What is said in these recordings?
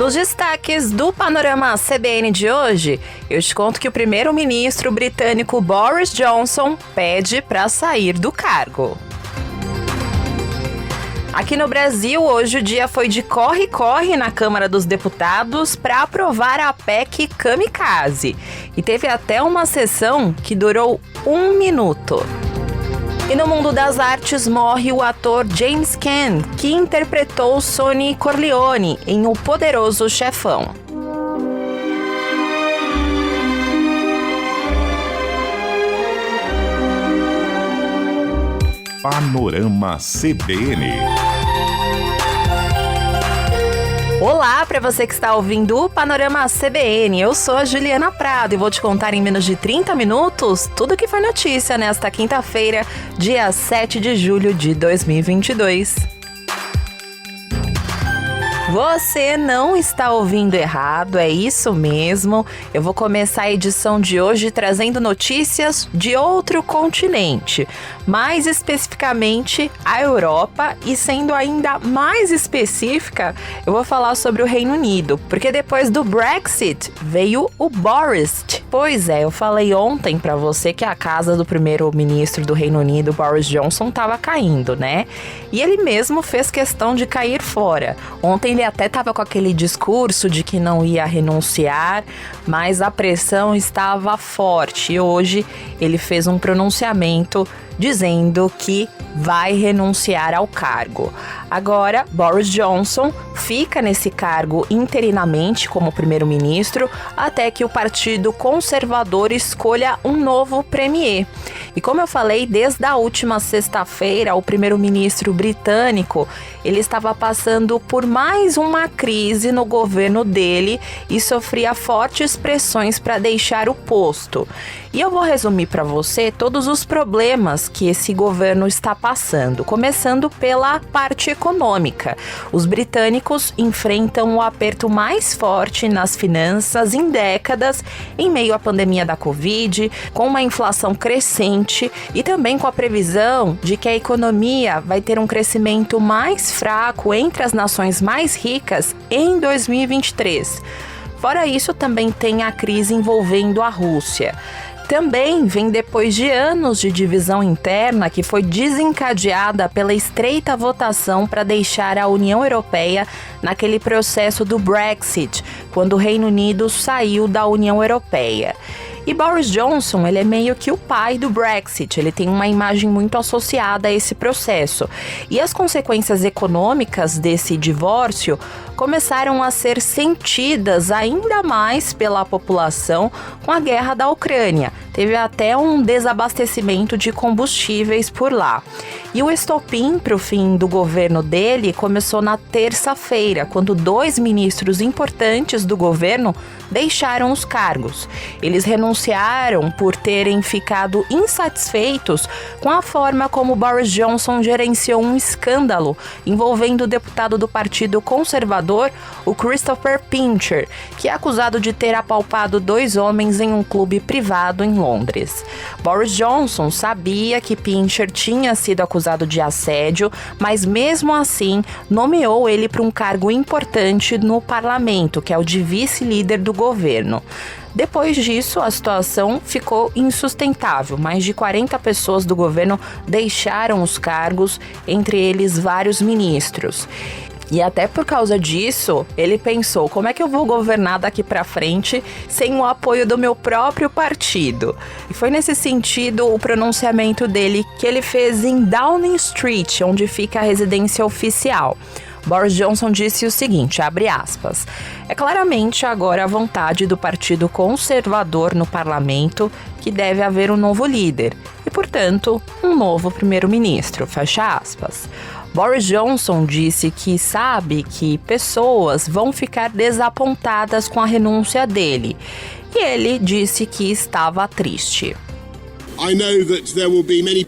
Nos destaques do Panorama CBN de hoje, eu te conto que o primeiro-ministro britânico Boris Johnson pede para sair do cargo. Aqui no Brasil, hoje o dia foi de corre-corre na Câmara dos Deputados para aprovar a PEC Kamikaze. E teve até uma sessão que durou 1 minuto. E no mundo das artes morre o ator James Caan, que interpretou Sonny Corleone em O Poderoso Chefão. Panorama CBN. Olá para você que está ouvindo o Panorama CBN. Eu sou a Juliana Prado e vou te contar em menos de 30 minutos tudo que foi notícia nesta quinta-feira, dia 7 de julho de 2022. Você não está ouvindo errado, é isso mesmo. Eu vou começar a edição de hoje trazendo notícias de outro continente, mais especificamente a Europa, e sendo ainda mais específica, eu vou falar sobre o Reino Unido, porque depois do Brexit veio o Boris. Pois é, eu falei ontem pra você que a casa do primeiro-ministro do Reino Unido, Boris Johnson, estava caindo, né? E ele mesmo fez questão de cair fora. Ontem ele até estava com aquele discurso de que não ia renunciar, mas a pressão estava forte. E hoje ele fez um pronunciamento dizendo que vai renunciar ao cargo. Agora, Boris Johnson fica nesse cargo interinamente como primeiro-ministro até que o Partido Conservador escolha um novo premier. E como eu falei, desde a última sexta-feira, o primeiro-ministro britânico, ele estava passando por mais uma crise no governo dele e sofria fortes pressões para deixar o posto. E eu vou resumir para você todos os problemas que esse governo está passando, começando pela parte econômica. Os britânicos enfrentam o aperto mais forte nas finanças em décadas, em meio à pandemia da Covid, com uma inflação crescente e também com a previsão de que a economia vai ter um crescimento mais fraco entre as nações mais ricas em 2023. Fora isso, também tem a crise envolvendo a Rússia. Também vem depois de anos de divisão interna que foi desencadeada pela estreita votação para deixar a União Europeia naquele processo do Brexit, quando o Reino Unido saiu da União Europeia. E Boris Johnson, ele é meio que o pai do Brexit, ele tem uma imagem muito associada a esse processo. E as consequências econômicas desse divórcio começaram a ser sentidas ainda mais pela população com a guerra da Ucrânia. Teve até um desabastecimento de combustíveis por lá. E o estopim para o fim do governo dele começou na terça-feira, quando 2 ministros importantes do governo deixaram os cargos. Eles renunciaram por terem ficado insatisfeitos com a forma como Boris Johnson gerenciou um escândalo envolvendo o deputado do Partido Conservador, o Christopher Pincher, que é acusado de ter apalpado 2 homens em um clube privado em Londres. Boris Johnson sabia que Pincher tinha sido acusado de assédio, mas mesmo assim nomeou ele para um cargo importante no parlamento, que é o de vice-líder do governo. Depois disso, a situação ficou insustentável. Mais de 40 pessoas do governo deixaram os cargos, entre eles vários ministros. E até por causa disso, ele pensou, como é que eu vou governar daqui pra frente sem o apoio do meu próprio partido? E foi nesse sentido o pronunciamento dele que ele fez em Downing Street, onde fica a residência oficial. Boris Johnson disse o seguinte, abre aspas, é claramente agora a vontade do Partido Conservador no parlamento que deve haver um novo líder e, portanto, um novo primeiro-ministro, fecha aspas. Boris Johnson disse que sabe que pessoas vão ficar desapontadas com a renúncia dele e ele disse que estava triste.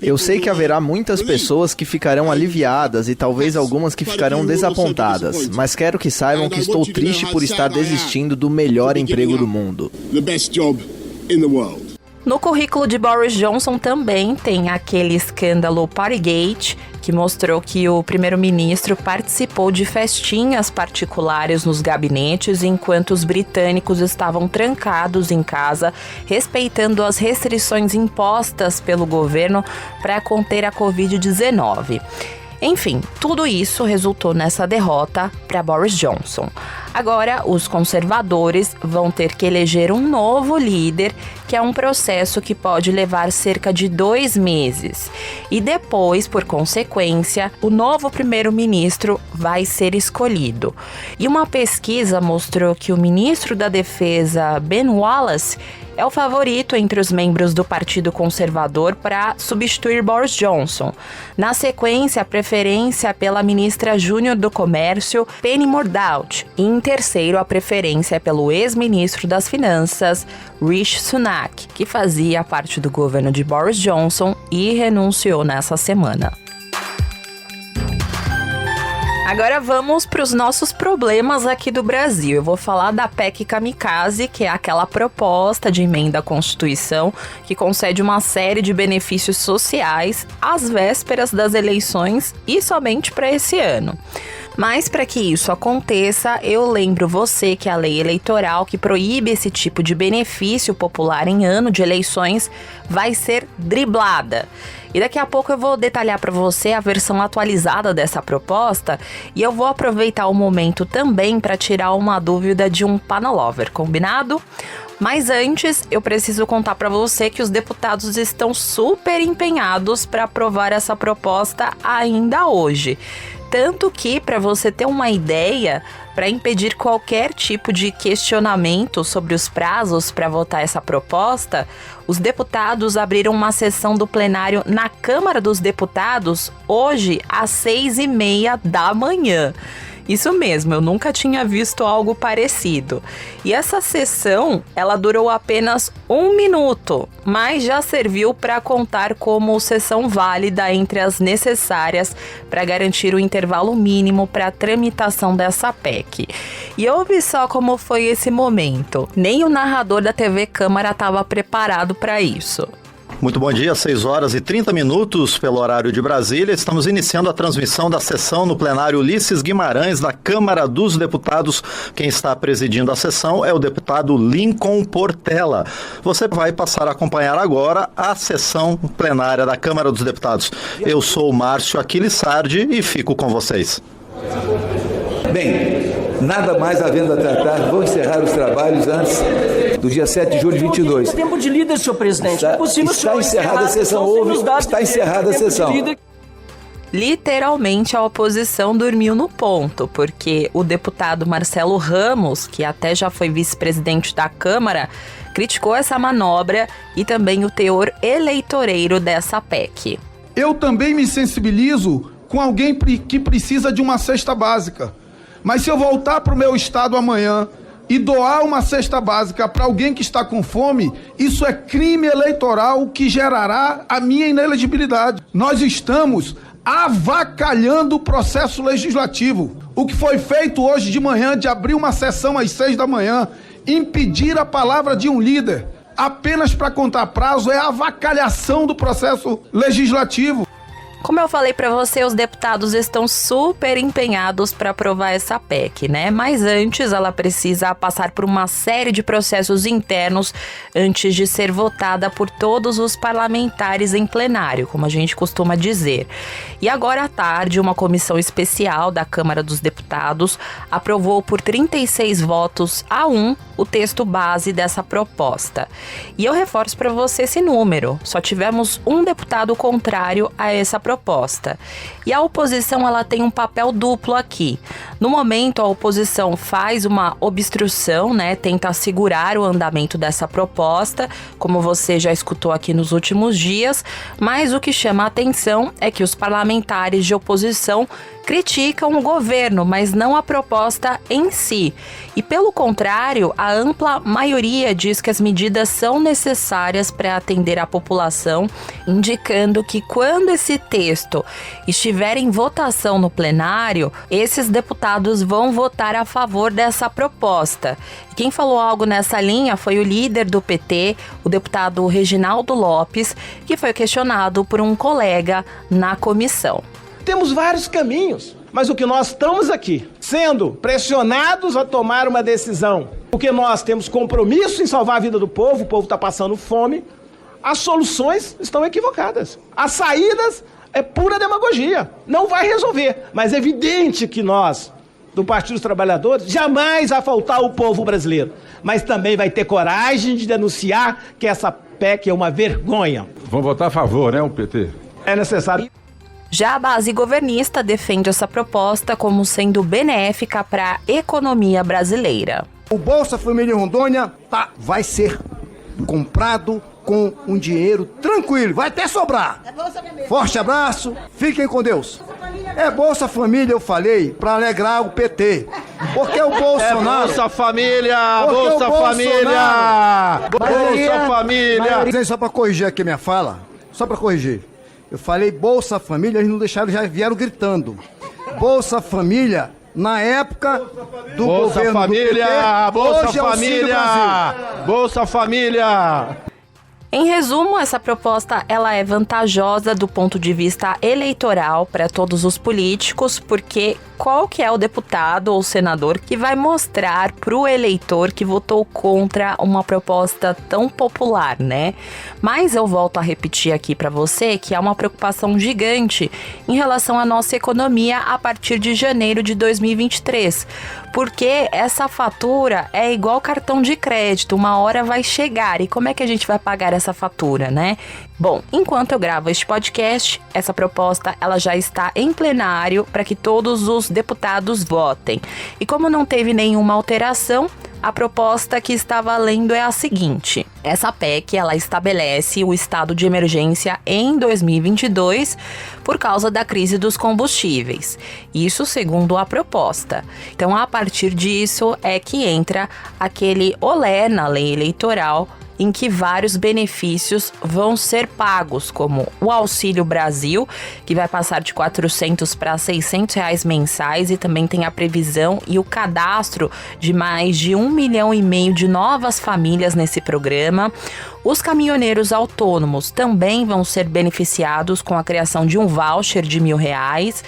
Eu sei que haverá muitas pessoas que ficarão aliviadas e talvez algumas que ficarão desapontadas, mas quero que saibam que estou triste por estar desistindo do melhor emprego do mundo. No currículo de Boris Johnson também tem aquele escândalo Partygate, que mostrou que o primeiro-ministro participou de festinhas particulares nos gabinetes enquanto os britânicos estavam trancados em casa, respeitando as restrições impostas pelo governo para conter a Covid-19. Enfim, tudo isso resultou nessa derrota para Boris Johnson. Agora, os conservadores vão ter que eleger um novo líder, que é um processo que pode levar cerca de 2 meses. E depois, por consequência, o novo primeiro-ministro vai ser escolhido. E uma pesquisa mostrou que o ministro da Defesa, Ben Wallace, é o favorito entre os membros do Partido Conservador para substituir Boris Johnson. Na sequência, a preferência pela ministra júnior do Comércio, Penny Mordaunt. E em terceiro, a preferência pelo ex-ministro das Finanças, Rishi Sunak, que fazia parte do governo de Boris Johnson e renunciou nessa semana. Agora vamos para os nossos problemas aqui do Brasil. Eu vou falar da PEC Kamikaze, que é aquela proposta de emenda à Constituição que concede uma série de benefícios sociais às vésperas das eleições e somente para esse ano. Mas para que isso aconteça, eu lembro você que a lei eleitoral que proíbe esse tipo de benefício popular em ano de eleições vai ser driblada. E daqui a pouco eu vou detalhar para você a versão atualizada dessa proposta e eu vou aproveitar o momento também para tirar uma dúvida de um Panalover, combinado? Mas antes, eu preciso contar para você que os deputados estão super empenhados para aprovar essa proposta ainda hoje. Tanto que, para você ter uma ideia, para impedir qualquer tipo de questionamento sobre os prazos para votar essa proposta, os deputados abriram uma sessão do plenário na Câmara dos Deputados hoje às 6h30 da manhã. Isso mesmo, eu nunca tinha visto algo parecido. E essa sessão, ela durou apenas 1 minuto, mas já serviu para contar como sessão válida entre as necessárias para garantir o intervalo mínimo para a tramitação dessa PEC. E ouve só como foi esse momento. Nem o narrador da TV Câmara estava preparado para isso. Muito bom dia, 6h30 pelo horário de Brasília. Estamos iniciando a transmissão da sessão no plenário Ulisses Guimarães da Câmara dos Deputados. Quem está presidindo a sessão é o deputado Lincoln Portela. Você vai passar a acompanhar agora a sessão plenária da Câmara dos Deputados. Eu sou o Márcio Aquiles Sardi e fico com vocês. Bem, nada mais havendo a tratar, vou encerrar os trabalhos antes do dia 7 de julho de 22. Tempo de líder, senhor presidente. Está encerrada a sessão. Está encerrada a sessão. Literalmente, a oposição dormiu no ponto, porque o deputado Marcelo Ramos, que até já foi vice-presidente da Câmara, criticou essa manobra e também o teor eleitoreiro dessa PEC. Eu também me sensibilizo com alguém que precisa de uma cesta básica. Mas se eu voltar para o meu estado amanhã e doar uma cesta básica para alguém que está com fome, isso é crime eleitoral que gerará a minha inelegibilidade. Nós estamos avacalhando o processo legislativo. O que foi feito hoje de manhã, de abrir uma sessão às 6 da manhã, impedir a palavra de um líder apenas para contar prazo, é a avacalhação do processo legislativo. Como eu falei para você, os deputados estão super empenhados para aprovar essa PEC, né? Mas antes ela precisa passar por uma série de processos internos antes de ser votada por todos os parlamentares em plenário, como a gente costuma dizer. E agora à tarde, uma comissão especial da Câmara dos Deputados aprovou por 36 votos a 1 o texto base dessa proposta. E eu reforço para você esse número. Só tivemos um deputado contrário a essa proposta. E a oposição, ela tem um papel duplo aqui. No momento, a oposição faz uma obstrução, né? Tenta segurar o andamento dessa proposta, como você já escutou aqui nos últimos dias, mas o que chama a atenção é que os parlamentares de oposição criticam o governo, mas não a proposta em si. E pelo contrário, a ampla maioria diz que as medidas são necessárias para atender a população, indicando que quando esse texto texto estiver em votação no plenário, esses deputados vão votar a favor dessa proposta. E quem falou algo nessa linha foi o líder do PT, o deputado Reginaldo Lopes, que foi questionado por um colega na comissão. Temos vários caminhos, mas o que nós estamos aqui, sendo pressionados a tomar uma decisão, porque nós temos compromisso em salvar a vida do povo, o povo está passando fome, as soluções estão equivocadas. As saídas é pura demagogia, não vai resolver, mas é evidente que nós, do Partido dos Trabalhadores, jamais vai faltar o povo brasileiro, mas também vai ter coragem de denunciar que essa PEC é uma vergonha. Vão votar a favor, né, o PT? É necessário. Já a base governista defende essa proposta como sendo benéfica para a economia brasileira. O Bolsa Família em Rondônia vai ser comprado com um dinheiro tranquilo, vai até sobrar. Forte abraço, fiquem com Deus. É Bolsa Família, eu falei, para alegrar o PT. Porque o Bolsonaro... Bolsa Família, Bolsa Família, Bolsa Família. Só para corrigir aqui minha fala, só para corrigir. Eu falei Bolsa Família, eles não deixaram, já vieram gritando. Bolsa Família, na época do Bolsa governo Família, do PT, Bolsa hoje Família, Bolsa Família. Em resumo, essa proposta ela é vantajosa do ponto de vista eleitoral para todos os políticos, porque qual que é o deputado ou senador que vai mostrar para o eleitor que votou contra uma proposta tão popular, né? Mas eu volto a repetir aqui para você que há uma preocupação gigante em relação à nossa economia a partir de janeiro de 2023, porque essa fatura é igual cartão de crédito, uma hora vai chegar. E como é que a gente vai pagar essa fatura, né? Bom, enquanto eu gravo este podcast, essa proposta ela já está em plenário para que todos os deputados votem. E como não teve nenhuma alteração, a proposta que está valendo é a seguinte: essa PEC ela estabelece o estado de emergência em 2022 por causa da crise dos combustíveis. Isso segundo a proposta. Então, a partir disso é que entra aquele olé na lei eleitoral em que vários benefícios vão ser pagos, como o Auxílio Brasil, que vai passar de R$400 para R$600 mensais, e também tem a previsão e o cadastro de mais de 1,5 milhão de novas famílias nesse programa. Os caminhoneiros autônomos também vão ser beneficiados com a criação de um voucher de R$1.000.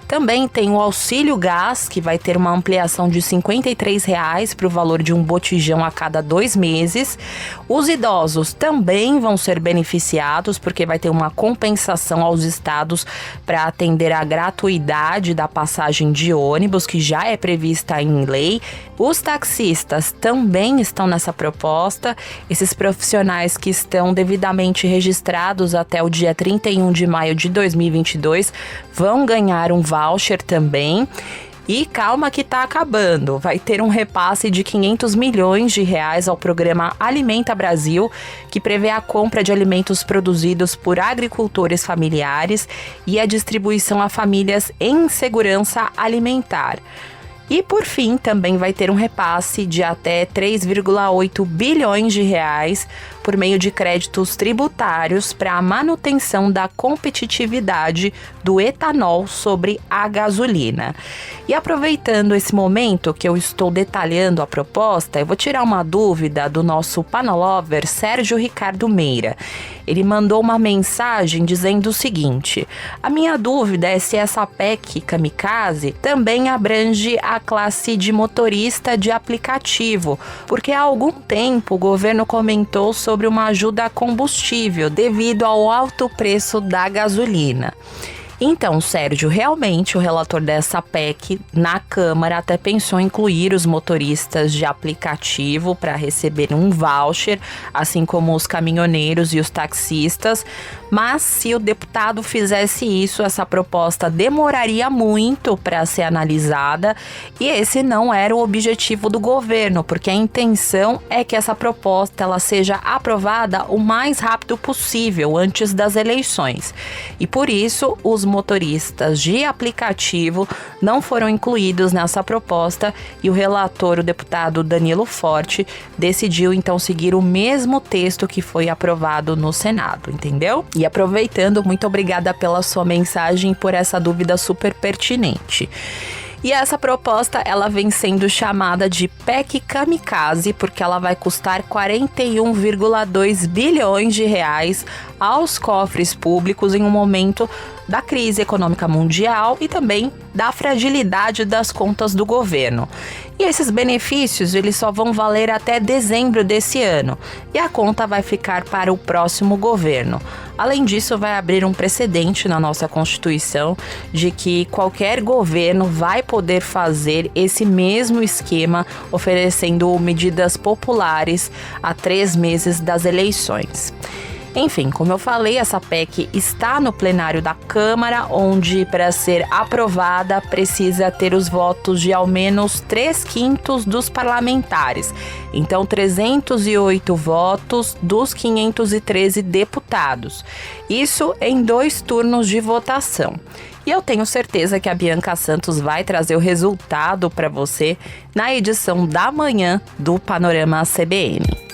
Também tem o Auxílio Gás, que vai ter uma ampliação de R$53 para o valor de um botijão a cada 2 meses. Os idosos também vão ser beneficiados, porque vai ter uma compensação aos estados para atender a gratuidade da passagem de ônibus, que já é prevista em lei. Os taxistas também estão nessa proposta. Esses profissionais que estão devidamente registrados até o dia 31 de maio de 2022 vão ganhar um voucher também. E calma que tá acabando, vai ter um repasse de R$500 milhões ao programa Alimenta Brasil, que prevê a compra de alimentos produzidos por agricultores familiares e a distribuição a famílias em segurança alimentar. E, por fim, também vai ter um repasse de até R$3,8 bilhões por meio de créditos tributários para a manutenção da competitividade do etanol sobre a gasolina. E aproveitando esse momento que eu estou detalhando a proposta, eu vou tirar uma dúvida do nosso panolover Sérgio Ricardo Meira. Ele mandou uma mensagem dizendo o seguinte: a minha dúvida é se essa PEC Kamikaze também abrange a classe de motorista de aplicativo, porque há algum tempo o governo comentou sobre uma ajuda a combustível devido ao alto preço da gasolina. Então, Sérgio, realmente o relator dessa PEC na Câmara até pensou em incluir os motoristas de aplicativo para receber um voucher, assim como os caminhoneiros e os taxistas, mas se o deputado fizesse isso, essa proposta demoraria muito para ser analisada, e esse não era o objetivo do governo, porque a intenção é que essa proposta ela seja aprovada o mais rápido possível antes das eleições. E por isso, os motoristas de aplicativo não foram incluídos nessa proposta, e o relator, o deputado Danilo Forte, decidiu então seguir o mesmo texto que foi aprovado no Senado, entendeu? E aproveitando, muito obrigada pela sua mensagem e por essa dúvida super pertinente. E essa proposta, ela vem sendo chamada de PEC Kamikaze, porque ela vai custar 41,2 bilhões de reais aos cofres públicos em um momento da crise econômica mundial e também da fragilidade das contas do governo. E esses benefícios, eles só vão valer até dezembro desse ano, e a conta vai ficar para o próximo governo. Além disso, vai abrir um precedente na nossa Constituição de que qualquer governo vai poder fazer esse mesmo esquema, oferecendo medidas populares a 3 meses das eleições. Enfim, como eu falei, essa PEC está no plenário da Câmara, onde, para ser aprovada, precisa ter os votos de ao menos 3/5 dos parlamentares. Então, 308 votos dos 513 deputados. Isso em 2 turnos de votação. E eu tenho certeza que a Bianca Santos vai trazer o resultado para você na edição da manhã do Panorama CBN.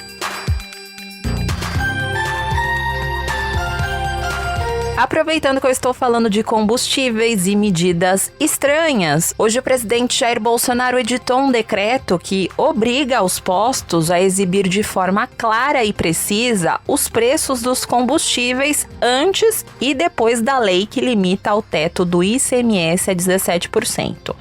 Aproveitando que eu estou falando de combustíveis e medidas estranhas, hoje o presidente Jair Bolsonaro editou um decreto que obriga os postos a exibir de forma clara e precisa os preços dos combustíveis antes e depois da lei que limita o teto do ICMS a 17%.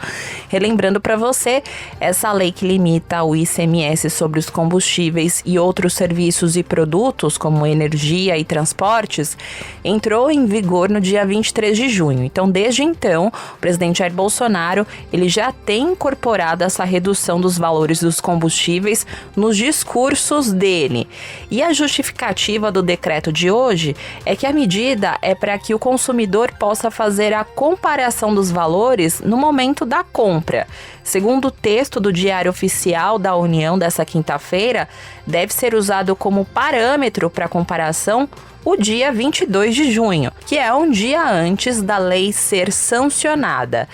Relembrando para você, essa lei que limita o ICMS sobre os combustíveis e outros serviços e produtos, como energia e transportes, entrou em vigor no dia 23 de junho. Então, desde então, o presidente Jair Bolsonaro, ele já tem incorporado essa redução dos valores dos combustíveis nos discursos dele. E a justificativa do decreto de hoje é que a medida é para que o consumidor possa fazer a comparação dos valores no momento da compra. Segundo o texto do Diário Oficial da União dessa quinta-feira, deve ser usado como parâmetro para comparação o dia 22 de junho, que é um dia antes da lei ser sancionada.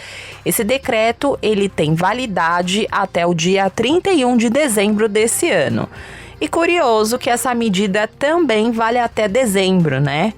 Esse decreto, ele tem validade até o dia 31 de dezembro desse ano. E curioso que essa medida também vale até dezembro, né?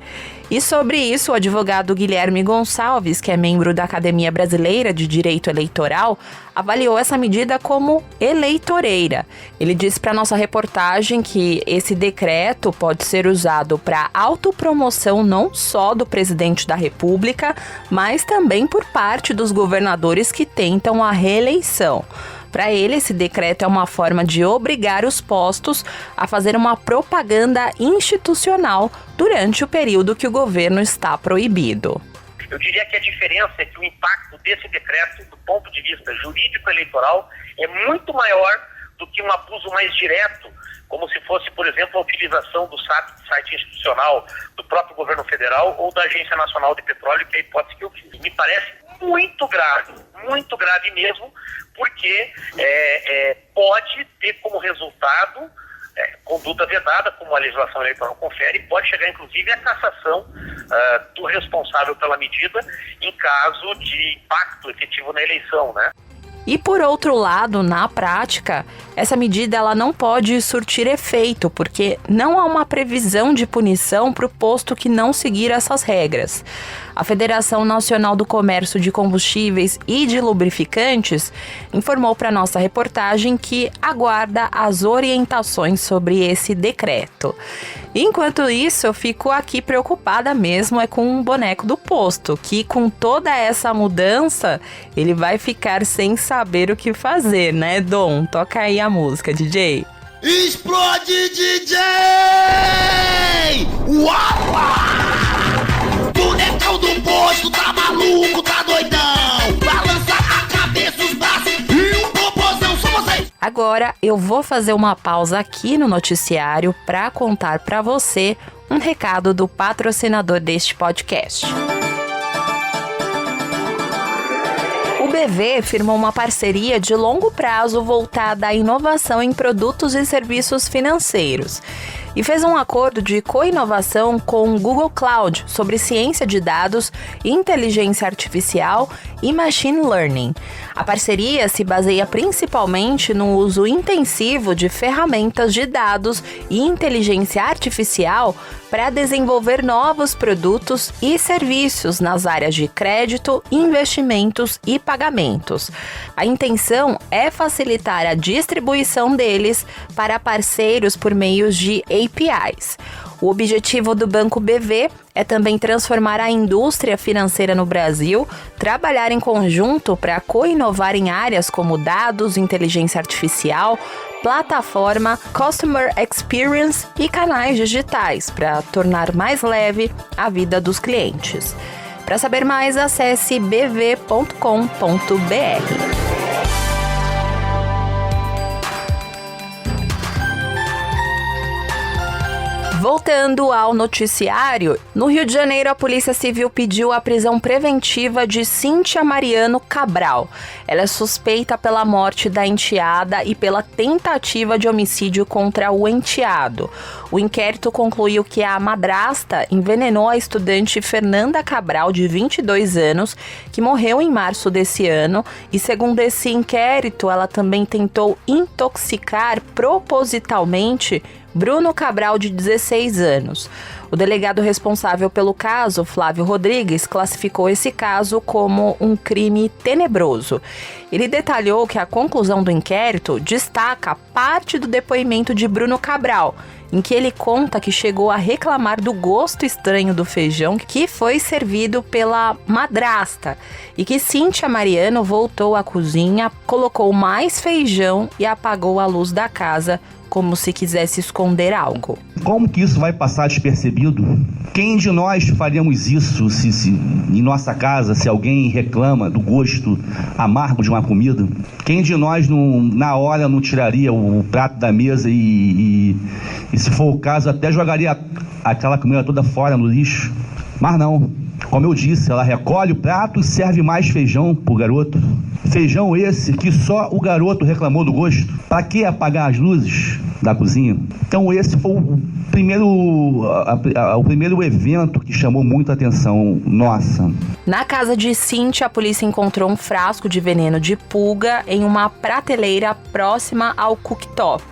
E sobre isso, o advogado Guilherme Gonçalves, que é membro da Academia Brasileira de Direito Eleitoral, avaliou essa medida como eleitoreira. Ele disse para nossa reportagem que esse decreto pode ser usado para autopromoção não só do presidente da República, mas também por parte dos governadores que tentam a reeleição. Para ele, esse decreto é uma forma de obrigar os postos a fazer uma propaganda institucional durante o período que o governo está proibido. Eu diria que a diferença é que o impacto desse decreto, do ponto de vista jurídico-eleitoral, é muito maior do que um abuso mais direto, como se fosse, por exemplo, a utilização do site institucional do próprio governo federal ou da Agência Nacional de Petróleo, que é a hipótese que eu fiz. Me parece muito grave mesmo, porque pode ter como resultado conduta vedada, como a legislação eleitoral confere, e pode chegar inclusive à cassação do responsável pela medida em caso de impacto efetivo na eleição, né? E por outro lado, na prática, essa medida ela não pode surtir efeito, porque não há uma previsão de punição para o posto que não seguir essas regras. A Federação Nacional do Comércio de Combustíveis e de Lubrificantes informou para nossa reportagem que aguarda as orientações sobre esse decreto. Enquanto isso, eu fico aqui preocupada mesmo com o boneco do posto, que com toda essa mudança, ele vai ficar sem saber o que fazer, né, Dom? Toca aí a música, DJ. Explode, DJ! Uau! Bonecão do posto, tá maluco, tá doidão. Balança a cabeça, os braços e um popozão, só vocês. Agora eu vou fazer uma pausa aqui no noticiário para contar para você um recado do patrocinador deste podcast. O BV firmou uma parceria de longo prazo voltada à inovação em produtos e serviços financeiros. e fez um acordo de co-inovação com o Google Cloud sobre ciência de dados, inteligência artificial e machine learning. A parceria se baseia principalmente no uso intensivo de ferramentas de dados e inteligência artificial para desenvolver novos produtos e serviços nas áreas de crédito, investimentos e pagamentos. A intenção é facilitar a distribuição deles para parceiros por meio de APIs. O objetivo do Banco BV é também transformar a indústria financeira no Brasil, trabalhar em conjunto para co-inovar em áreas como dados, inteligência artificial, plataforma, customer experience e canais digitais para tornar mais leve a vida dos clientes. Para saber mais, acesse bv.com.br. Voltando ao noticiário, no Rio de Janeiro a Polícia Civil pediu a prisão preventiva de Cíntia Mariano Cabral. Ela é suspeita pela morte da enteada e pela tentativa de homicídio contra o enteado. O inquérito concluiu que a madrasta envenenou a estudante Fernanda Cabral, de 22 anos, que morreu em março desse ano, e segundo esse inquérito, ela também tentou intoxicar propositalmente Bruno Cabral, de 16 anos. O delegado responsável pelo caso, Flávio Rodrigues, classificou esse caso como um crime tenebroso. Ele detalhou que a conclusão do inquérito destaca parte do depoimento de Bruno Cabral, em que ele conta que chegou a reclamar do gosto estranho do feijão que foi servido pela madrasta e que Cíntia Mariano voltou à cozinha, colocou mais feijão e apagou a luz da casa como se quisesse esconder algo. Como que isso vai passar despercebido? Quem de nós faríamos isso se em nossa casa, se alguém reclama do gosto amargo de uma comida? Quem de nós na hora não tiraria o prato da mesa e se for o caso, até jogaria aquela comida toda fora no lixo? Mas não. Como eu disse, ela recolhe o prato e serve mais feijão pro garoto. Feijão esse que só o garoto reclamou do gosto. Para que apagar as luzes da cozinha? Então esse foi o primeiro evento que chamou muita atenção nossa. Na casa de Cíntia, a polícia encontrou um frasco de veneno de pulga em uma prateleira próxima ao cooktop.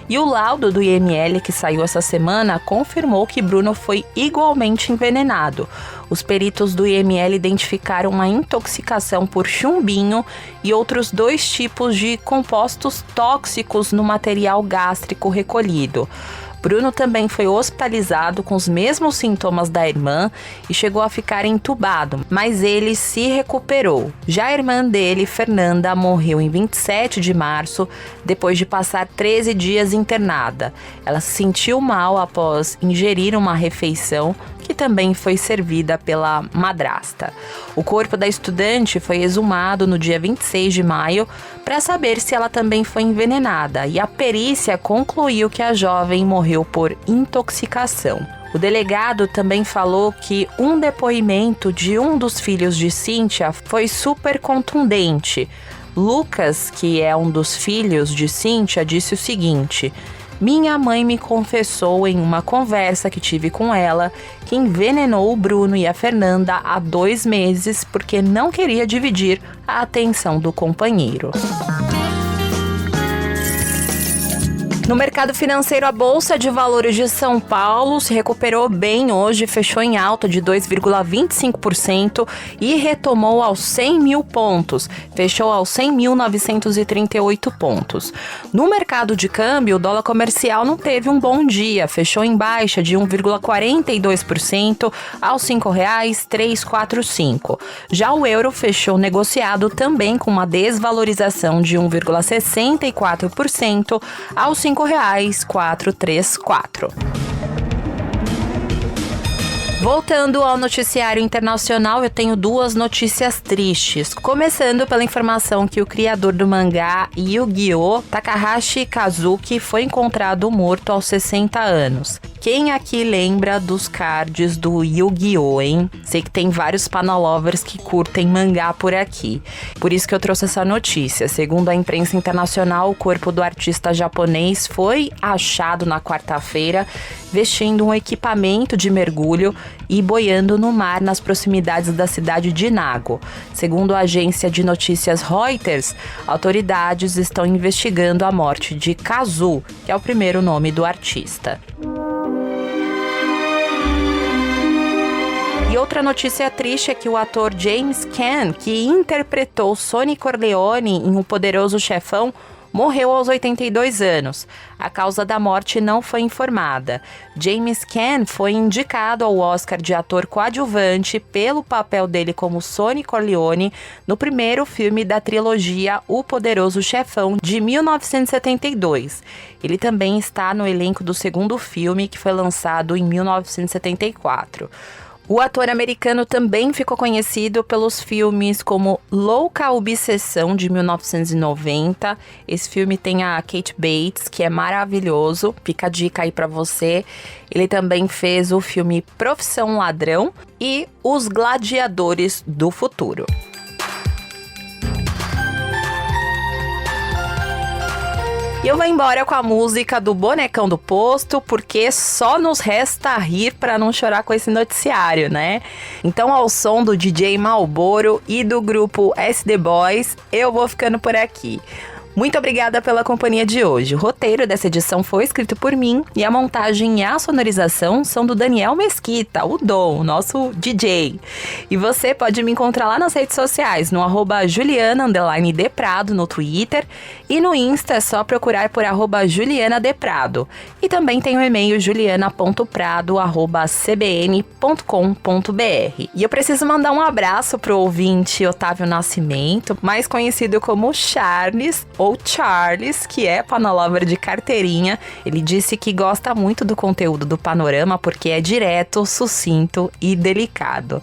E o laudo do IML, que saiu essa semana, confirmou que Bruno foi igualmente envenenado. Os peritos do IML identificaram uma intoxicação por chumbinho e outros 2 tipos de compostos tóxicos no material gástrico recolhido. Bruno também foi hospitalizado com os mesmos sintomas da irmã e chegou a ficar entubado, mas ele se recuperou. Já a irmã dele, Fernanda, morreu em 27 de março, depois de passar 13 dias internada. Ela se sentiu mal após ingerir uma refeição que também foi servida pela madrasta. O corpo da estudante foi exumado no dia 26 de maio para saber se ela também foi envenenada, e a perícia concluiu que a jovem morreu por intoxicação. O delegado também falou que um depoimento de um dos filhos de Cíntia foi super contundente. Lucas, que é um dos filhos de Cíntia, disse o seguinte: minha mãe me confessou em uma conversa que tive com ela que envenenou o Bruno e a Fernanda há 2 meses porque não queria dividir a atenção do companheiro. No mercado financeiro, a Bolsa de Valores de São Paulo se recuperou bem hoje, fechou em alta de 2,25% e retomou aos 100 mil pontos, fechou aos 100.938 pontos. No mercado de câmbio, o dólar comercial não teve um bom dia, fechou em baixa de 1,42% aos R$ 5,345. Já o euro fechou negociado também com uma desvalorização de 1,64% aos R$ 5,434. Voltando ao noticiário internacional, eu tenho 2 notícias tristes. Começando pela informação que o criador do mangá Yu-Gi-Oh!, Takahashi Kazuki, foi encontrado morto aos 60 anos. Quem aqui lembra dos cards do Yu-Gi-Oh, hein? Sei que tem vários panalovers que curtem mangá por aqui. Por isso que eu trouxe essa notícia. Segundo a imprensa internacional, o corpo do artista japonês foi achado na quarta-feira vestindo um equipamento de mergulho e boiando no mar nas proximidades da cidade de Nago. Segundo a agência de notícias Reuters, autoridades estão investigando a morte de Kazu, que é o primeiro nome do artista. E outra notícia triste é que o ator James Caan, que interpretou Sonny Corleone em O Poderoso Chefão, morreu aos 82 anos. A causa da morte não foi informada. James Caan foi indicado ao Oscar de ator coadjuvante pelo papel dele como Sonny Corleone no primeiro filme da trilogia O Poderoso Chefão, de 1972. Ele também está no elenco do segundo filme, que foi lançado em 1974. O ator americano também ficou conhecido pelos filmes como Louca Obsessão, de 1990. Esse filme tem a Kate Bates, que é maravilhoso. Fica a dica aí pra você. Ele também fez o filme Profissão Ladrão e Os Gladiadores do Futuro. E eu vou embora com a música do Bonecão do Posto, porque só nos resta rir para não chorar com esse noticiário, né? Então, ao som do DJ Malboro e do grupo SD Boys, eu vou ficando por aqui. Muito obrigada pela companhia de hoje. O roteiro dessa edição foi escrito por mim e a montagem e a sonorização são do Daniel Mesquita, o Dom, nosso DJ. E você pode me encontrar lá nas redes sociais, no @Juliana_Deprado no Twitter, e no Insta é só procurar por @JulianaDeprado. E também tem o e-mail juliana.prado@cbn.com.br. E eu preciso mandar um abraço pro ouvinte Otávio Nascimento, mais conhecido como Charles, ou Charles, que é panalovers de carteirinha. Ele disse que gosta muito do conteúdo do Panorama porque é direto, sucinto e delicado.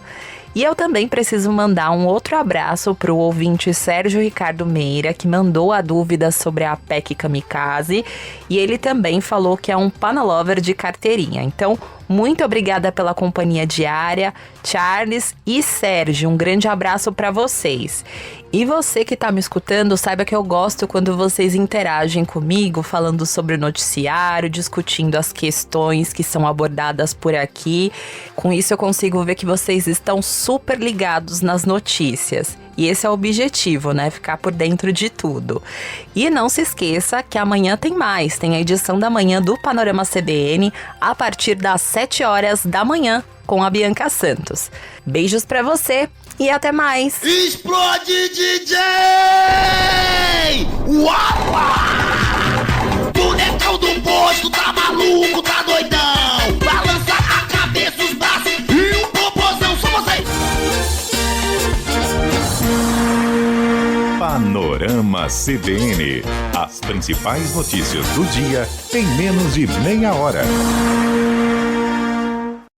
E eu também preciso mandar um outro abraço para o ouvinte Sérgio Ricardo Meira, que mandou a dúvida sobre a PEC Kamikaze, e ele também falou que é um panalover de carteirinha. Então, muito obrigada pela companhia diária, Charles e Sérgio. Um grande abraço para vocês. E você que está me escutando, saiba que eu gosto quando vocês interagem comigo, falando sobre o noticiário, discutindo as questões que são abordadas por aqui. Com isso eu consigo ver que vocês estão super ligados nas notícias. E esse é o objetivo, né? Ficar por dentro de tudo. E não se esqueça que amanhã tem mais. Tem a edição da manhã do Panorama CBN a partir das 7 horas da manhã com a Bianca Santos. Beijos pra você e até mais! Explode, DJ! Uapa! Bonecão do posto, tá maluco, tá doidão? Balança a cabeça, os braços e um popozão, só vocês! Panorama CBN. As principais notícias do dia em menos de meia hora.